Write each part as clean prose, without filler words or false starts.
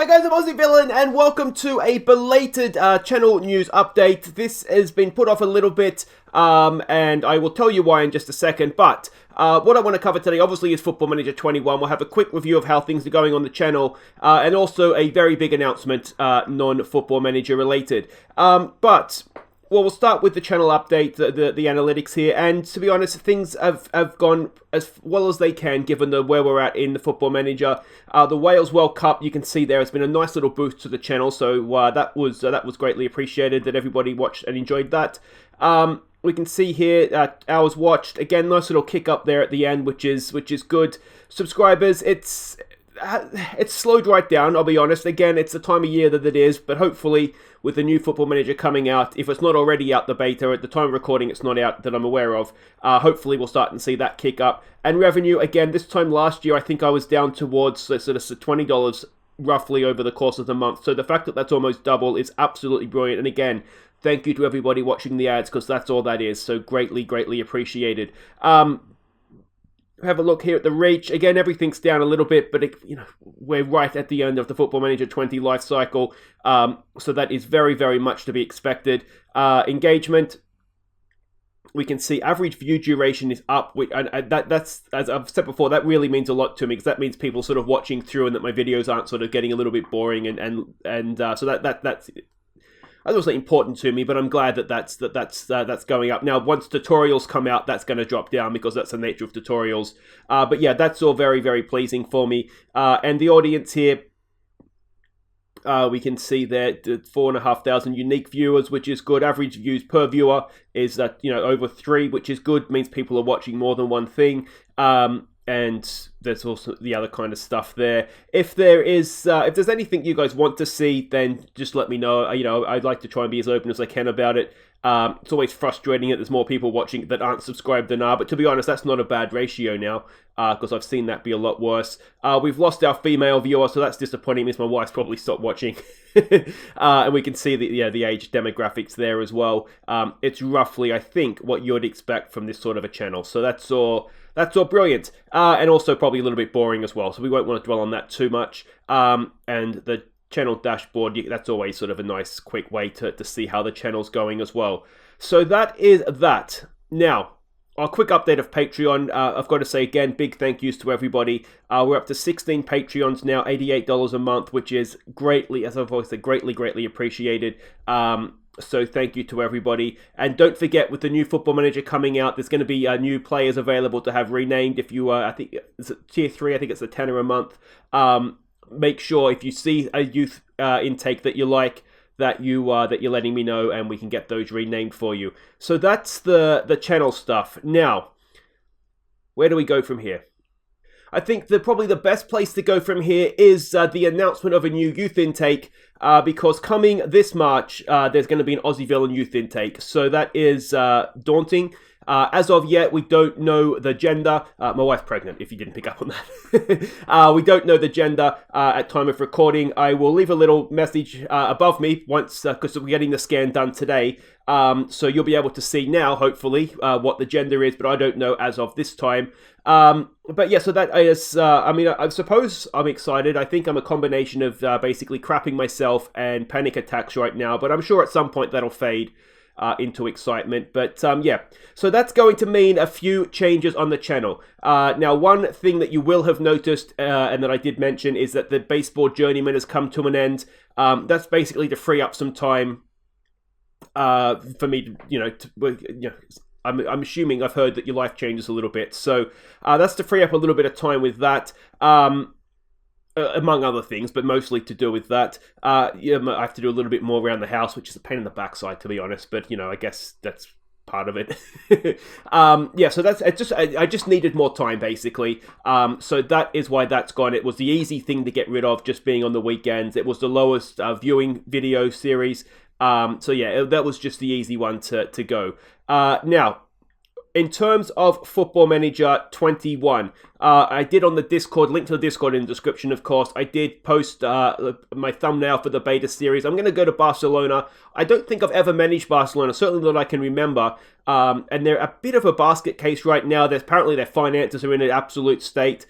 Hi guys, I'm Aussie Villain and welcome to a belated channel news update. This has been put off a little bit and I will tell you why in just a second, but what I want to cover today obviously is Football Manager 21. We'll have a quick review of how things are going on the channel and also a very big announcement non-Football Manager related. Well, we'll start with the channel update, the analytics here, and to be honest, things have gone as well as they can given where we're at in the Football Manager. The Wales World Cup, you can see there has been a nice little boost to the channel, so that was greatly appreciated that everybody watched and enjoyed that. We can see here hours watched, again, nice little kick up there at the end, which is good. Subscribers, it's slowed right down, I'll be honest. Again, it's the time of year that it is, but hopefully with the new Football Manager coming out, if it's not already out, the beta, at the time of recording it's not out that I'm aware of, hopefully we'll start to see that kick up. And revenue, again, this time last year I think I was down towards sort of $20 roughly over the course of the month, so the fact that that's almost double is absolutely brilliant. And again, thank you to everybody watching the ads, because that's all that is, so greatly appreciated. Have a look here at the reach. Again, everything's down a little bit, but we're right at the end of the Football Manager 20 life cycle, so that is very much to be expected. Engagement, we can see average view duration is up, and that's, as I've said before, that really means a lot to me, because that means people sort of watching through and that my videos aren't sort of getting a little bit boring, so that's obviously important to me, but I'm glad that that's going up. Now, once tutorials come out, that's going to drop down because that's the nature of tutorials. But yeah, that's all very pleasing for me. And the audience here, we can see there 4,500 unique viewers, which is good. Average views per viewer is over 3, which is good. Means people are watching more than one thing. And there's also the other kind of stuff there. If there's anything you guys want to see, then just let me know. I'd like to try and be as open as I can about it. It's always frustrating that there's more people watching that aren't subscribed than are, but to be honest, that's not a bad ratio now, because I've seen that be a lot worse. We've lost our female viewer, so that's disappointing. It means my wife's probably stopped watching. And we can see the age demographics there as well. It's roughly, I think, what you'd expect from this sort of a channel. So that's all brilliant. And also probably a little bit boring as well, so we won't want to dwell on that too much. And the channel dashboard, that's always sort of a nice quick way to see how the channel's going as well. So that is that. Now, a quick update of Patreon. I've got to say again, big thank yous to everybody. We're up to 16 Patreons now, $88 a month, which is greatly, as I've always said, greatly appreciated. So thank you to everybody. And don't forget, with the new Football Manager coming out, there's going to be new players available to have renamed. If you, I think it's tier 3, I think it's a tenner a month. Make sure if you see a youth intake that you like, that you're letting me know, and we can get those renamed for you. So that's the channel stuff. Now, where do we go from here? I think probably the best place to go from here is the announcement of a new youth intake, because coming this March, there's going to be an Aussie Villain youth intake. So that is daunting. As of yet, we don't know the gender. My wife's pregnant, if you didn't pick up on that. We don't know the gender at time of recording. I will leave a little message above me once, because we're getting the scan done today. So you'll be able to see now, hopefully, what the gender is, but I don't know as of this time. But yeah, so that is, I suppose I'm excited. I think I'm a combination of basically crapping myself and panic attacks right now, but I'm sure at some point that'll fade into excitement. But yeah, so that's going to mean a few changes on the channel. Now, one thing that you will have noticed, and that I did mention, is that the Baseball Journeyman has come to an end. That's basically to free up some time for me to, I'm assuming I've heard that your life changes a little bit. So that's to free up a little bit of time with that. Among other things, but mostly to do with that. I have to do a little bit more around the house, which is a pain in the backside, to be honest, but I guess that's part of it. Yeah, so that's I just needed more time, basically. So that is why that's gone. It was the easy thing to get rid of, just being on the weekends. It was the lowest viewing video series. So yeah, that was just the easy one to go. Now, in terms of Football Manager 21, I did on the Discord, link to the Discord in the description, of course, I did post my thumbnail for the beta series. I'm going to go to Barcelona. I don't think I've ever managed Barcelona, certainly that I can remember. And they're a bit of a basket case right now. Apparently their finances are in an absolute state.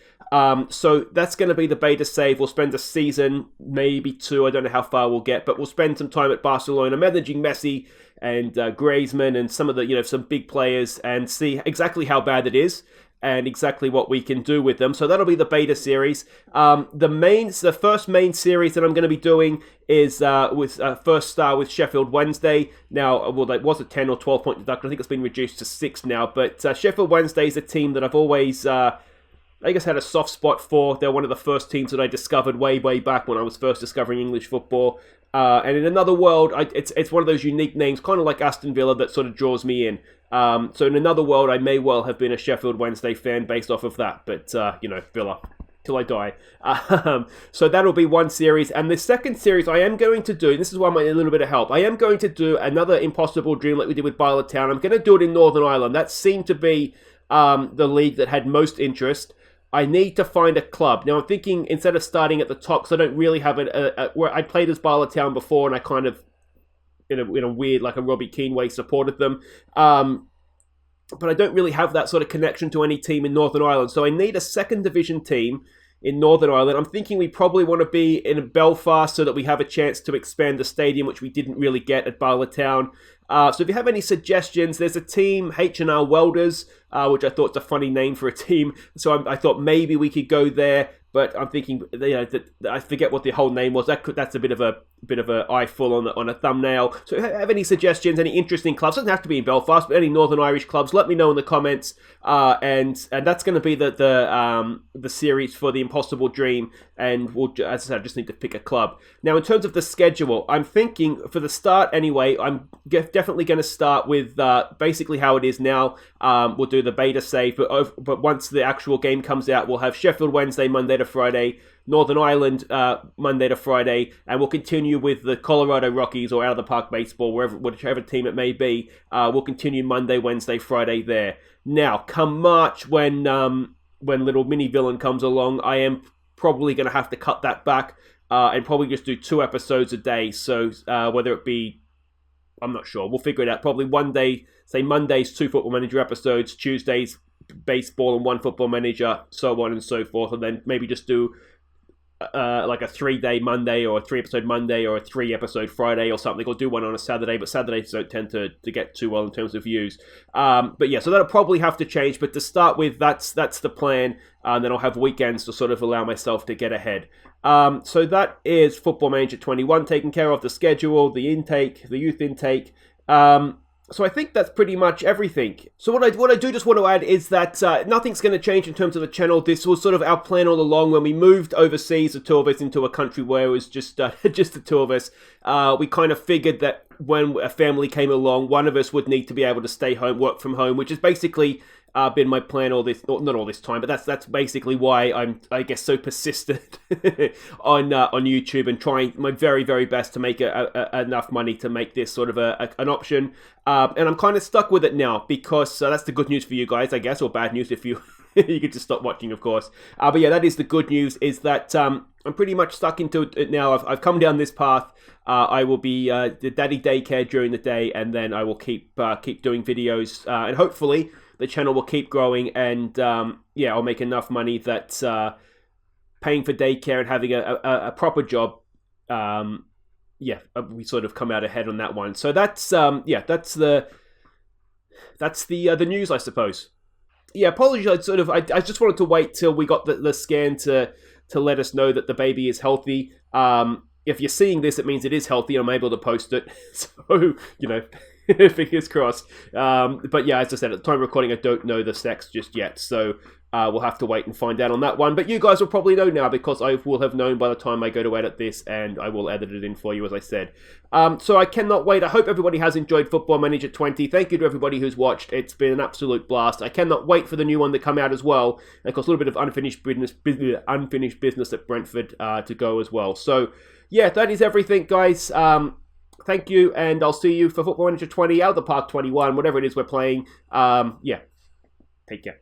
So that's going to be the beta save. We'll spend a season, maybe 2. I don't know how far we'll get, but we'll spend some time at Barcelona managing Messi and Griezmann and some of the, some big players, and see exactly how bad it is and exactly what we can do with them. So that'll be the beta series. The first main series that I'm going to be doing is with first start with Sheffield Wednesday. Now, well, that was a 10 or 12 point deduction. I think it's been reduced to 6 now. But Sheffield Wednesday is a team that I've always, I guess, had a soft spot for. They're one of the first teams that I discovered way back when I was first discovering English football. And in another world, it's one of those unique names, kind of like Aston Villa, that sort of draws me in. So in another world, I may well have been a Sheffield Wednesday fan based off of that. But, Villa, till I die. So that'll be one series. And the second series I am going to do, this is why I might need a little bit of help, I am going to do another Impossible Dream like we did with Barlow Town. I'm going to do it in Northern Ireland. That seemed to be the league that had most interest. I need to find a club. Now, I'm thinking instead of starting at the top, because I don't really have where I played as Barlow Town before, and I kind of, in a weird, like a Robbie Keane way, supported them. But I don't really have that sort of connection to any team in Northern Ireland. So I need a second division team in Northern Ireland. I'm thinking we probably want to be in Belfast so that we have a chance to expand the stadium, which we didn't really get at Barlow Town. So if you have any suggestions, there's a team, H&R Welders, which I thought was a funny name for a team. So I thought maybe we could go there. But I'm thinking, I forget what the whole name was. That's a bit of a eyeful on a thumbnail. So if you have any suggestions, any interesting clubs, doesn't have to be in Belfast, but any Northern Irish clubs, let me know in the comments. And that's going to be the series for the Impossible Dream. And we'll, as I said, I just need to pick a club. Now, in terms of the schedule, I'm thinking for the start anyway, I'm definitely going to start with basically how it is now. We'll do the beta save, but once the actual game comes out, we'll have Sheffield Wednesday, Monday to Friday, Northern Ireland Monday to Friday, and we'll continue with the Colorado Rockies or Out of the Park Baseball, whichever team it may be. We'll continue Monday, Wednesday, Friday there. Now, come March, when little mini villain comes along, I am probably going to have to cut that back and probably just do 2 episodes a day. So whether it be, I'm not sure, we'll figure it out. Probably one day, say Mondays, 2 Football Manager episodes, Tuesdays, baseball and 1 Football Manager, so on and so forth, and then maybe just do like a 3-day Monday or a 3-episode Monday or a 3-episode Friday or something, or do one on a Saturday, but Saturdays don't tend to get too well in terms of views. But yeah, so that'll probably have to change, but to start with, that's the plan, and then I'll have weekends to sort of allow myself to get ahead. So that is Football Manager 21 taken care of, the schedule, the intake, the youth intake. So I think that's pretty much everything. So what I do just want to add is that nothing's going to change in terms of the channel. This was sort of our plan all along when we moved overseas, the 2 of us, into a country where it was just the 2 of us. We kind of figured that when a family came along, one of us would need to be able to stay home, work from home, which has basically been my plan all this, not all this time, but that's basically why I'm, I guess, so persistent on YouTube and trying my very, very best to make enough money to make this sort of an option. And I'm kind of stuck with it now because that's the good news for you guys, I guess, or bad news if you you could just stop watching, of course. But yeah, that is the good news, is that I'm pretty much stuck into it now. I've come down this path. I will be the daddy daycare during the day, and then I will keep doing videos, and hopefully the channel will keep growing, and yeah, I'll make enough money that paying for daycare and having a proper job, yeah, we sort of come out ahead on that one. So that's yeah, that's the news, I suppose. Yeah, apologies. I just wanted to wait till we got the scan to let us know that the baby is healthy. If you're seeing this, it means it is healthy. I'm able to post it. So, fingers crossed. But yeah, as I said, at the time of recording, I don't know the sex just yet. So we'll have to wait and find out on that one. But you guys will probably know now, because I will have known by the time I go to edit this, and I will edit it in for you, as I said. So I cannot wait. I hope everybody has enjoyed Football Manager 20. Thank you to everybody who's watched. It's been an absolute blast. I cannot wait for the new one to come out as well. And of course, a little bit of unfinished business at Brentford to go as well. So yeah, that is everything, guys. Thank you, and I'll see you for Football Manager 20, Out of the Park 21, whatever it is we're playing. Yeah, take care.